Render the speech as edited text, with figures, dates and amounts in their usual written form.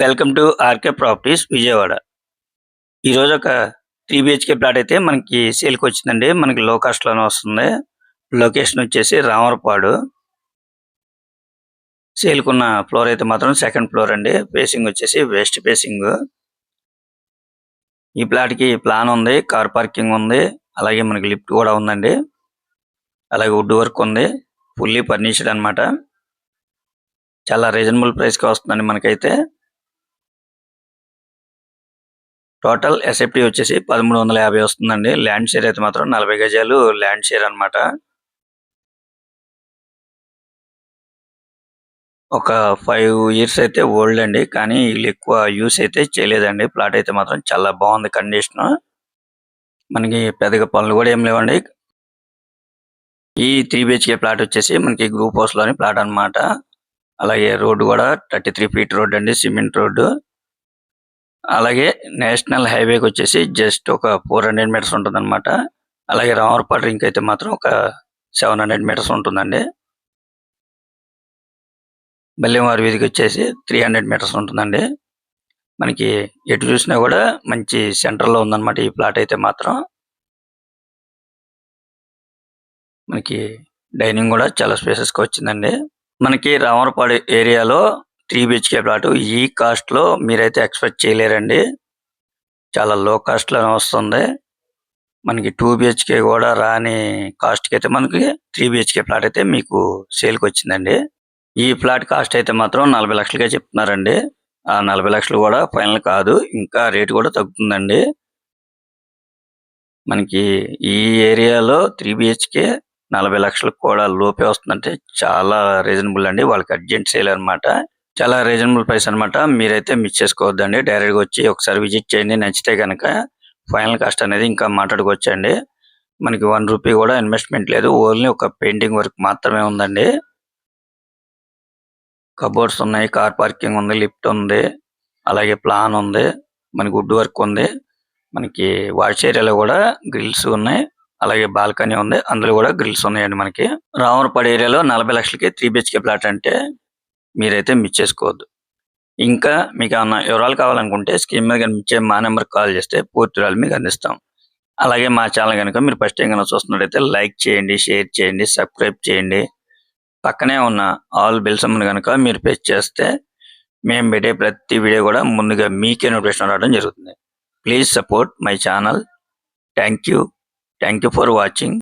Welcome to RK properties Vijayawada. ఈరోజు ఒక 3 BHK plot అయితే మనకి సేల్కి వచ్చిందండి. మనకి లో కాస్ట్లోనే వస్తుంది. లొకేషన్ వచ్చేసి రామరపాడు. సేల్కున్న ఫ్లోర్ అయితే మాత్రం సెకండ్ ఫ్లోర్ అండి. ఫేసింగ్ వచ్చేసి వెస్ట్ ఫేసింగ్. ఈ ప్లాట్కి ప్లాన్ ఉంది, కార్ పార్కింగ్ ఉంది, అలాగే మనకి లిఫ్ట్ కూడా ఉందండి. అలాగే వుడ్ వర్క్ ఉంది, ఫుల్లీ ఫర్నిష్డ్ అనమాట. చాలా రీజనబుల్ ప్రైస్కి వస్తుందండి మనకైతే. టోటల్ ఎస్ఎఫ్టీ వచ్చేసి 1350 వస్తుందండి. ల్యాండ్ షేర్ అయితే మాత్రం 40 గజాలు ల్యాండ్ షేర్ అనమాట. ఒక 5 ఇయర్స్ అయితే ఓల్డ్ అండి. కానీ వీళ్ళు ఎక్కువ యూస్ అయితే చేయలేదండి. ప్లాట్ అయితే మాత్రం చాలా బాగుంది కండిషన్. మనకి పెద్దగా పనులు కూడా ఏం లేవండి. ఈ 3 బిహెచ్కే ప్లాట్ వచ్చేసి మనకి గ్రూప్ హౌస్ లోని ప్లాట్ అనమాట. అలాగే రోడ్డు కూడా 33 ఫీట్ రోడ్ అండి, సిమెంట్ రోడ్డు. అలాగే నేషనల్ హైవేకి వచ్చేసి జస్ట్ ఒక 400 మీటర్స్ ఉంటుంది అనమాట. అలాగే రామర్పాడు రింక్ అయితే మాత్రం ఒక 700 మీటర్స్ ఉంటుందండి. బెల్లంవారి వీధికి వచ్చేసి 300 మీటర్స్ ఉంటుందండి. మనకి ఎటు చూసినా కూడా మంచి సెంటర్లో ఉందన్నమాట ఈ ప్లాట్ అయితే మాత్రం. మనకి డైనింగ్ కూడా చాలా స్పేసెస్గా వచ్చిందండి. మనకి రామర్పాడు ఏరియాలో 3 బిహెచ్కే ప్లాట్ ఈ కాస్ట్ లో మీరైతే ఎక్స్పెక్ట్ చేయలేరండి. చాలా లో కాస్ట్ లోనే వస్తుంది. మనకి 2 బిహెచ్కే కూడా రాని కాస్ట్ కి అయితే మనకి 3 బిహెచ్కే ప్లాట్ అయితే మీకు సేల్కి వచ్చిందండి. ఈ ఫ్లాట్ కాస్ట్ అయితే మాత్రం 40 లక్షలుగా చెప్తున్నారండి. ఆ 40 లక్షలు కూడా ఫైనల్ కాదు, ఇంకా రేటు కూడా తగ్గుతుందండి. మనకి ఈ ఏరియాలో 3 బిహెచ్కే 40 లక్షలకు కూడా లోపే వస్తుందంటే చాలా రీజనబుల్ అండి. వాళ్ళకి అర్జెంట్ సేల్ అనమాట. చాలా రీజనబుల్ ప్రైస్ అనమాట. మీరైతే మిస్ చేసుకోవద్దండి. డైరెక్ట్గా వచ్చి ఒకసారి విజిట్ చేయండి. నచ్చితే కనుక ఫైనల్ కాస్ట్ అనేది ఇంకా మాట్లాడుకోవచ్చండి. మనకి 1 రూపీ కూడా ఇన్వెస్ట్మెంట్ లేదు. ఓన్లీ ఒక పెయింటింగ్ వర్క్ మాత్రమే ఉందండి. కబోర్డ్స్ ఉన్నాయి, కార్ పార్కింగ్ ఉంది, లిఫ్ట్ ఉంది, అలాగే ప్లాన్ ఉంది, మనకి వుడ్ వర్క్ ఉంది. మనకి వాష్ ఏరియాలో కూడా గ్రిల్స్ ఉన్నాయి. అలాగే బాల్కనీ ఉంది, అందులో కూడా గ్రిల్స్ ఉన్నాయండి. మనకి రామర్పాడు ఏరియాలో 40 లక్షలకి 3 బిహెచ్కే ప్లాట్ అంటే మీరైతే మిస్ చేసుకోవద్దు. ఇంకా మీకు ఏమన్నా వివరాలు కావాలనుకుంటే స్క్రీన్ మీద కనిపించే మా నెంబర్కి కాల్ చేస్తే పూర్తి వివరాలు మీకు అందిస్తాం. అలాగే మా ఛానల్ కనుక మీరు ఫస్ట్ టైం కనుక చూస్తున్నట్టయితే లైక్ చేయండి, షేర్ చేయండి, సబ్స్క్రైబ్ చేయండి. పక్కనే ఉన్న ఆల్ బెల్ సింబల్ కనుక మీరు ప్రెస్ చేస్తే మేము పెట్టే ప్రతి వీడియో కూడా ముందుగా మీకే నోటిఫికేషన్ రావడం జరుగుతుంది. Please support my channel. Thank you for watching.